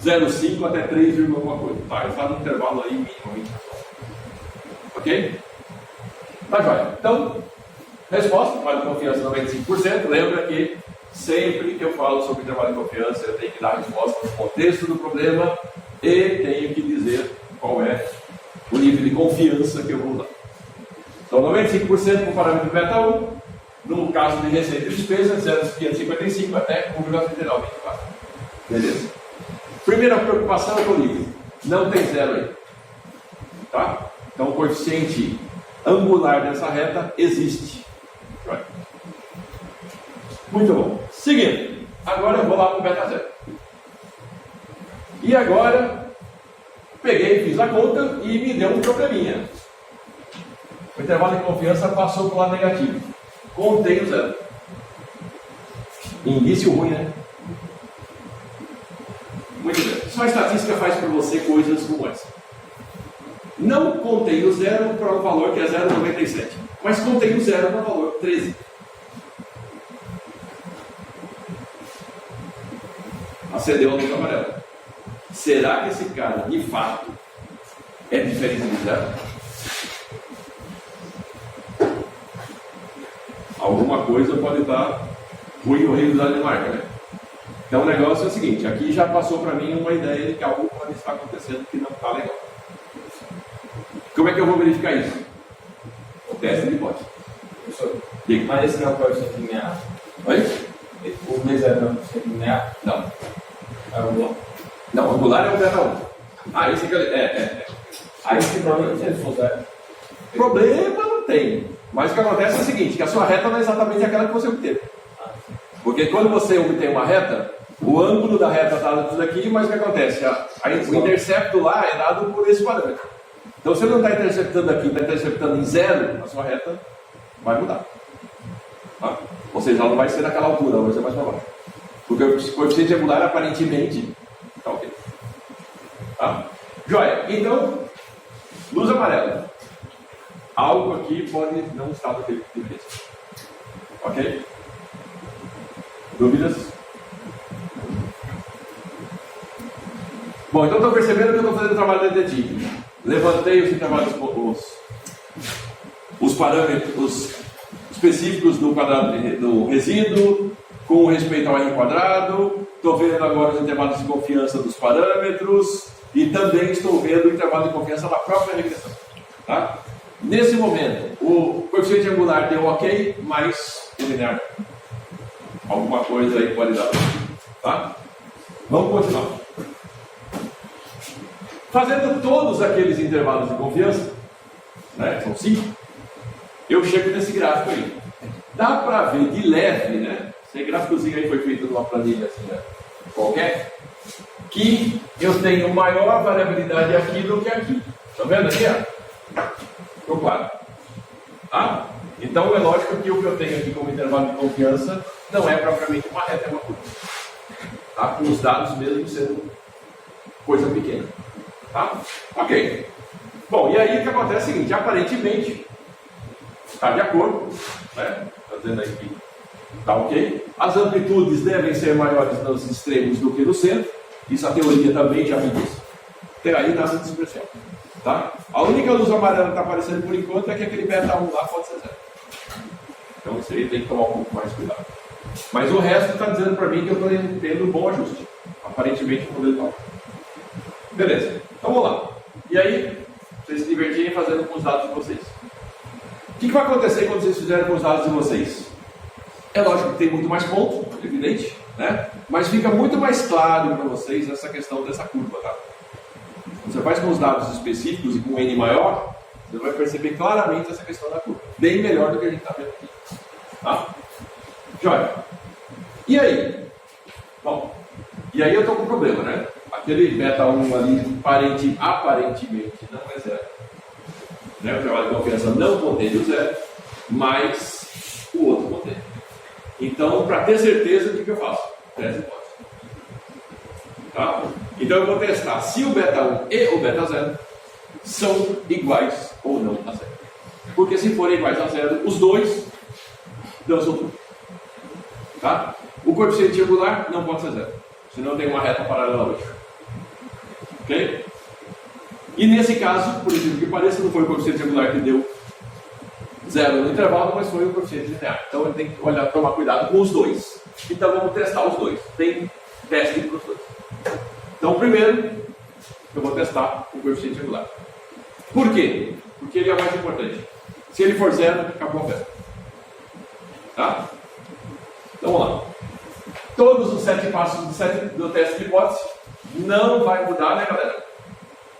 0,5 até 3, alguma coisa. Tá? Eu faço um intervalo aí minimamente. Ok? Tá joia. Então, resposta, intervalo de confiança 95%. Lembra que sempre que eu falo sobre intervalo de confiança, eu tenho que dar a resposta no contexto do problema e tenho que dizer qual é o nível de confiança que eu vou usar. Então, 95% com o parâmetro beta 1. No caso de receita e despesa, 0,555 até 1,3924. Beleza? Primeira preocupação é comigo. Não tem zero aí. Tá? Então, o coeficiente angular dessa reta existe. Right. Muito bom. Seguindo. Agora eu vou lá para o beta 0. E agora, peguei, fiz a conta e me deu um probleminha. O intervalo de confiança passou para o lado negativo. Contei o zero. Indício ruim, né? Muito bem. Só a estatística faz para você coisas como essa. Não contei o zero para o valor que é 0,97, mas contei o zero para o valor 13. Acendeu a luz amarela. será que esse cara, de fato, é diferente de zero? Alguma coisa pode estar ruim no reino da Dinamarca, né? Então o negócio é o seguinte, aqui já passou para mim uma ideia de que algo pode estar acontecendo que não está legal. Como é que eu vou verificar isso? O teste de hipótese. Professor, Diga. mas esse não é o coeficiente linear? Oi? O B0 não é o coeficiente linear? Não. É o angular? Não, o angular é o beta 1. Ah, esse aqui Aí, finalmente, se ele for zero. Problema não tem. Mas o que acontece é o seguinte, que a sua reta não é exatamente aquela que você obteve. Porque quando você obtém uma reta, o ângulo da reta está tudo aqui, mas o que acontece? O intercepto lá é dado por esse parâmetro. Então, se ele não está interceptando aqui, está interceptando em zero, a sua reta vai mudar. Tá? Ou seja, ela não vai ser naquela altura, ela vai ser mais para baixo. Porque o coeficiente angular, aparentemente, está ok. Tá? Joia. Então, luz amarela. Algo aqui pode não estar do que deveria ser. Ok? Dúvidas? Bom, então estou percebendo que eu estou fazendo o trabalho detetive. Levantei os intervalos, os parâmetros específicos do quadrado do resíduo, com respeito ao R quadrado. Estou vendo agora os intervalos de confiança dos parâmetros e também estou vendo o intervalo de confiança da própria regressão. Tá? Nesse momento, o coeficiente angular deu ok, mas o linear alguma coisa aí pode dar. Tá? Vamos continuar. Fazendo todos aqueles intervalos de confiança, né, são 5, eu chego nesse gráfico aí. Dá para ver de leve, né? Esse gráficozinho aí foi feito numa planilha assim, né, qualquer, que eu tenho maior variabilidade aqui do que aqui. Estão vendo aqui? Ficou claro? Tá? Então é lógico que o que eu tenho aqui como intervalo de confiança não é propriamente uma reta, é uma curva. Tá? Com os dados mesmo sendo coisa pequena. Tá? Ok. Bom, e aí o que acontece é o seguinte, aparentemente está de acordo, né? Está dizendo aí que está ok. As amplitudes devem ser maiores nos extremos do que no centro. Isso a teoria também já me diz. Tem aí nada de expressão. Tá? A única luz amarela que está aparecendo por enquanto é que aquele beta 1 lá pode ser zero. Então isso aí tem que tomar um pouco mais cuidado. Mas o resto está dizendo para mim que eu estou tendo um bom ajuste. Aparentemente o modelo está. Beleza, então vamos lá. E aí, vocês se divertirem fazendo com os dados de vocês. O que vai acontecer quando vocês fizerem com os dados de vocês? É lógico que tem muito mais pontos, evidente, né? Mas fica muito mais claro para vocês essa questão dessa curva, tá? Você faz com os dados específicos e com N maior, você vai perceber claramente essa questão da curva. Bem melhor do que a gente está vendo aqui. Tá? Joia. E aí? Bom, e aí eu estou com um problema, né? Aquele beta 1 ali, aparentemente, não é zero. Né? O intervalo de confiança não contém o zero, mas o outro contém. Então, para ter certeza, o que eu faço? Teste hipótese. Tá? Então eu vou testar se o beta 1 e o beta 0 são iguais ou não a zero. Porque se forem iguais a zero, os dois dançam tudo. Tá? O coeficiente angular não pode ser zero, senão tem uma reta paralela ao eixo. Ok? E nesse caso, por exemplo, que pareça, não foi o coeficiente angular que deu zero no intervalo, mas foi o coeficiente linear. Então ele tem que olhar, tomar cuidado com os dois. Então vamos testar os dois. Tem teste para os dois. Então primeiro, eu vou testar o coeficiente angular. Por quê? Porque ele é o mais importante. Se ele for zero, acabou a festa. Tá? Então vamos lá. Todos os 7 passos do teste de hipótese não vai mudar, né, galera?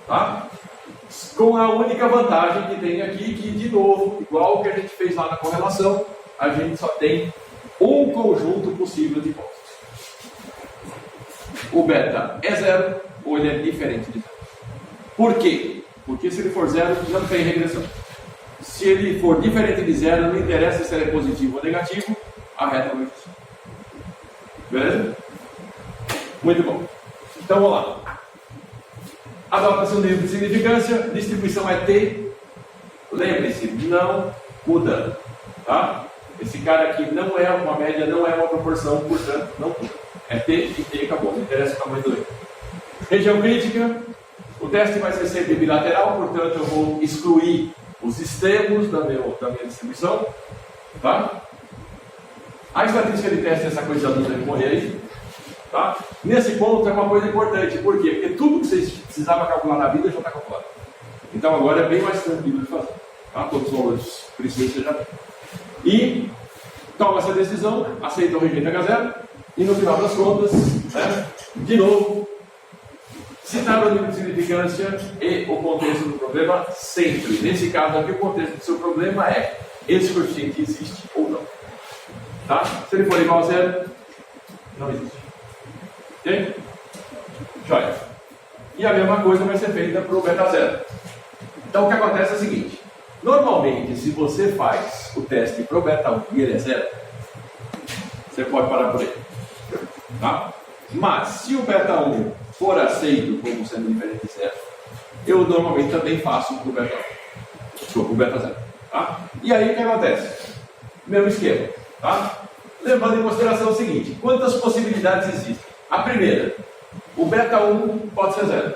Tá? Com a única vantagem que tem aqui, que de novo, igual que a gente fez lá na correlação, a gente só tem um conjunto possível de hipóteses. O beta é zero ou ele é diferente de zero. Por quê? Porque se ele for zero, não tem regressão. Se ele for diferente de zero, não interessa se ele é positivo ou negativo, a reta vai existir. Beleza? Muito bom. Então vamos lá. Adota-se um nível de significância, distribuição é T. Lembre-se, não muda. Tá? Esse cara aqui não é uma média, não é uma proporção, portanto, não muda. É T e T acabou, não interessa o tamanho do erro. Região crítica, o teste vai ser sempre bilateral, portanto eu vou excluir os extremos da minha distribuição. Tá? A estatística de teste é essa coisa linda de morrer aí. Tá? Nesse ponto é uma coisa importante, por quê? Porque tudo que vocês precisavam calcular na vida já está calculado. Então agora é bem mais tranquilo de fazer. Tá? Todos os valores precisam ser já bem. E toma essa decisão, aceita ou rejeita H0, e no final das contas, né, de novo, citar o nível de significância e o contexto do problema sempre. Nesse caso aqui, o contexto do seu problema é: esse coeficiente existe ou não. Tá? Se ele for igual a zero, não existe. Ok? Joia. E a mesma coisa vai ser feita para o beta zero. Então o que acontece é o seguinte: normalmente, se você faz o teste para o beta 1 e ele é zero, você pode parar por ele. Tá? Mas se o beta 1 for aceito como sendo diferente de zero, eu normalmente também faço para o beta 1. Desculpa, o beta 0. Tá? E aí o que acontece? Mesmo esquema. Tá? Levando em consideração o seguinte: quantas possibilidades existem? A primeira, o beta 1 pode ser zero.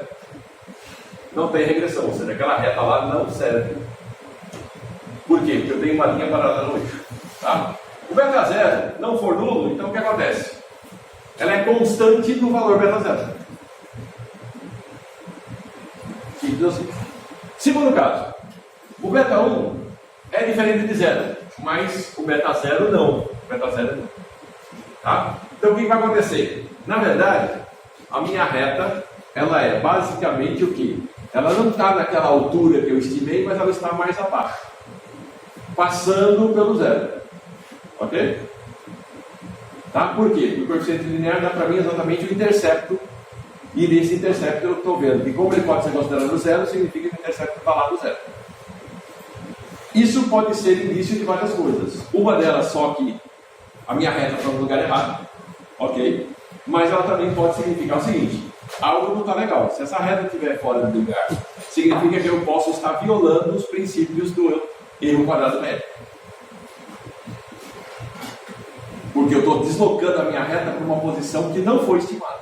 Não tem regressão, ou seja, aquela reta lá não serve. Por quê? Porque eu tenho uma linha parada no eixo. Tá? O beta 0 não for nulo, então o que acontece? Ela é constante no valor beta 0. Simples assim. Segundo caso, o beta 1 é diferente de 0, mas o beta 0 não. O beta 0 não. Tá? Então o que vai acontecer? Na verdade, a minha reta, ela é basicamente o quê? Ela não está naquela altura que eu estimei, mas ela está mais abaixo, passando pelo zero. Ok? Tá? Por quê? Porque o coeficiente linear dá para mim exatamente o intercepto, e nesse intercepto eu estou vendo que, como ele pode ser considerado zero, significa que o intercepto está lá do zero. Isso pode ser indício de várias coisas. Uma delas só que a minha reta está no lugar errado, ok? Mas ela também pode significar o seguinte: algo não está legal. Se essa reta estiver fora do lugar, significa que eu posso estar violando os princípios do erro quadrado médio. Porque eu estou deslocando a minha reta para uma posição que não foi estimada.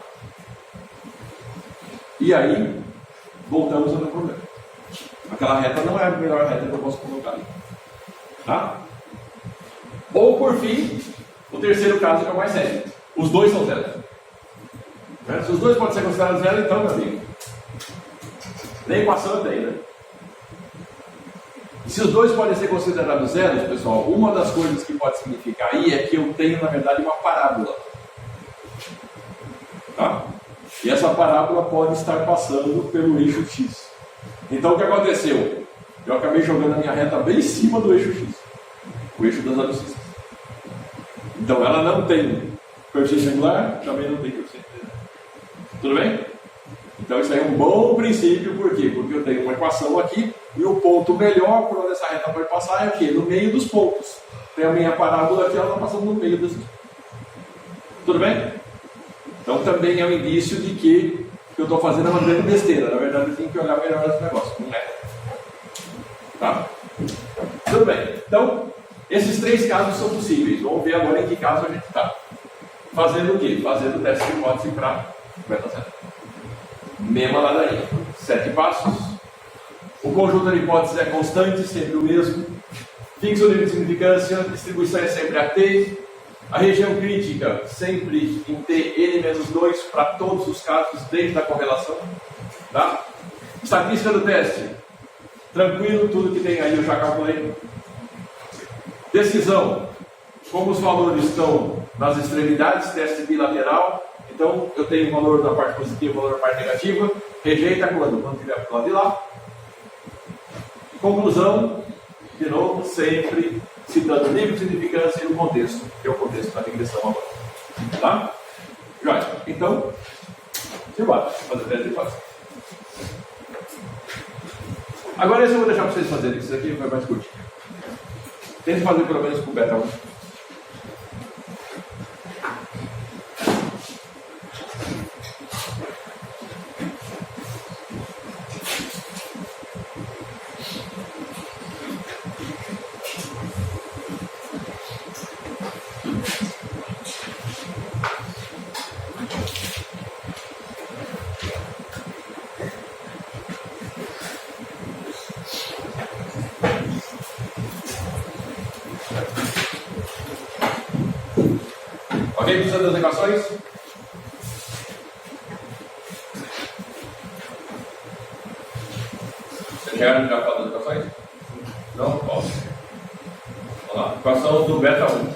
E aí, voltamos ao meu problema. Aquela reta não é a melhor reta que eu posso colocar ali. Tá? Ou, por fim, o terceiro caso que é o mais sério. Os dois são zero. Se os dois podem ser considerados zero, então, meu amigo, nem equação tem, né? E se os dois podem ser considerados zeros, pessoal, uma das coisas que pode significar aí é que eu tenho, na verdade, uma parábola. Tá? E essa parábola pode estar passando pelo eixo X. Então, o que aconteceu? Eu acabei jogando a minha reta bem em cima do eixo X. O eixo das abscissas. Então, ela não tem coeficiente angular, também não tem coeficiente linear. Tudo bem? Então, isso aí é um bom princípio, por quê? Porque eu tenho uma equação aqui, e o ponto melhor por onde essa reta pode passar é o quê? No meio dos pontos. Tem a minha parábola aqui, ela está passando no meio desses. Tudo bem? Então, também é um indício de que eu estou fazendo uma grande besteira. Na verdade, eu tenho que olhar melhor esse negócio. Não é? Tá? Tudo bem. Então, esses três casos são possíveis. Vamos ver agora em que caso a gente está. Fazendo o quê? Fazendo o teste de hipótese para beta 0. Mesma ladainha. 7 passos. O conjunto de hipóteses é constante, sempre o mesmo. Fixa o nível de significância. Distribuição é sempre AT. A região crítica sempre em T n-2 para todos os casos desde a correlação. Tá? Estatística do teste. Tranquilo, tudo que tem aí eu já calculei. Decisão. Como os valores estão nas extremidades, teste bilateral. Então eu tenho o valor da parte positiva e o valor da parte negativa. Rejeita quando? Quando tiver para o lado de lá. Conclusão. De novo, sempre citando o nível de significância e o contexto, que é o contexto da regressão agora. Tá? Jóia. Então, simbora. Fazer o teste de hipótese. Agora esse eu vou deixar para vocês fazerem. Isso aqui vai mais curtinho. Tente fazer pelo menos com o beta 1. Alguém precisa das equações? Vocês chegaram já para das equações? Não? Ó. Vamos lá. Equação do beta 1.